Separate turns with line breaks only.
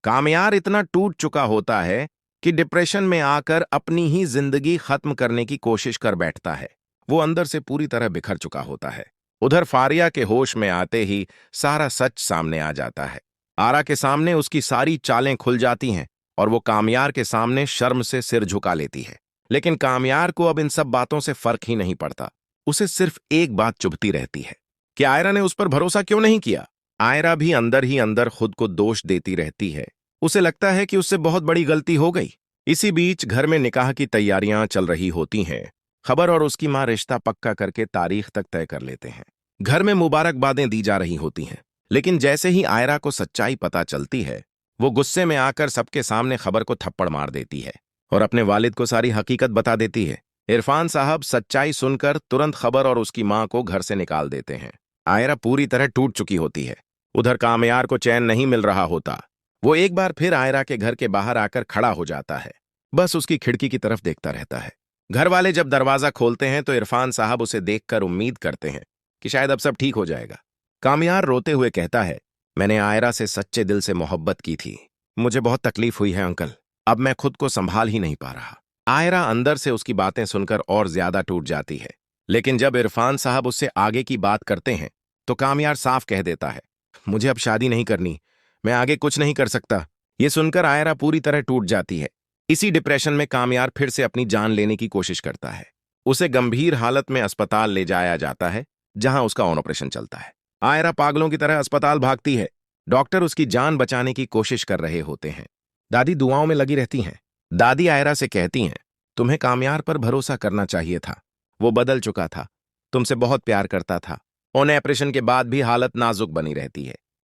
कामयार इतना टूट चुका होता है कि डिप्रेशन में आकर अपनी ही जिंदगी खत्म करने की कोशिश कर बैठता है। वो अंदर से पूरी तरह बिखर चुका होता है। उधर फारिया के होश में आते ही सारा सच सामने आ जाता है। आरा के सामने उसकी सारी चालें खुल जाती हैं और वो कामयार के सामने शर्म से सिर झुका लेती है। लेकिन कामयार को अब इन सब बातों से फर्क ही नहीं पड़ता। उसे सिर्फ एक बात चुभती रहती है कि आयरा ने उस पर भरोसा क्यों नहीं किया। आयरा भी ही अंदर खुद को दोष देती रहती है। उसे लगता है कि उससे बहुत बड़ी गलती हो गई। इसी बीच घर में निकाह की तैयारियां चल रही होती हैं। खबर और उसकी मां रिश्ता पक्का करके तारीख तक तय कर लेते हैं। घर में मुबारकबादें दी जा रही होती हैं। लेकिन जैसे ही आयरा को सच्चाई पता चलती है, वो गुस्से में आकर सबके सामने खबर को थप्पड़ मार देती है और अपने वालिद को सारी हकीकत बता देती है। इरफान साहब सच्चाई सुनकर तुरंत खबर और उसकी मां को घर से निकाल देते हैं। आयरा पूरी तरह टूट चुकी होती है। उधर कामयार को चैन नहीं मिल रहा होता। वो एक बार फिर आयरा के घर के बाहर आकर खड़ा हो जाता है। बस उसकी खिड़की की तरफ देखता रहता है। घर वाले जब दरवाजा खोलते हैं तो इरफान साहब उसे देखकर उम्मीद करते हैं कि शायद अब सब ठीक हो जाएगा। कामयार रोते हुए कहता है, मैंने आयरा से सच्चे दिल से मोहब्बत की थी। मुझे बहुत तकलीफ हुई है अंकल। अब मैं खुद को संभाल ही नहीं पा रहा। आयरा अंदर से उसकी बातें सुनकर और ज्यादा टूट जाती है। लेकिन जब इरफान साहब उससे आगे की बात करते हैं तो कामयार साफ कह देता है, मुझे अब शादी नहीं करनी, मैं आगे कुछ नहीं कर सकता। ये सुनकर आयरा पूरी तरह टूट जाती है। इसी डिप्रेशन में कामयार फिर से अपनी जान लेने की कोशिश करता है। उसे गंभीर हालत में अस्पताल ले जाया जाता है, जहां उसका ऑपरेशन चलता है। आयरा पागलों की तरह अस्पताल भागती है। डॉक्टर उसकी जान बचाने की कोशिश कर रहे होते हैं। दादी दुआओं में लगी रहती हैं। दादी आयरा से कहती हैं, तुम्हें कामयार पर भरोसा करना चाहिए था। वो बदल चुका था, तुमसे बहुत प्यार करता था। ऑपरेशन के बाद भी हालत नाजुक बनी रहती है।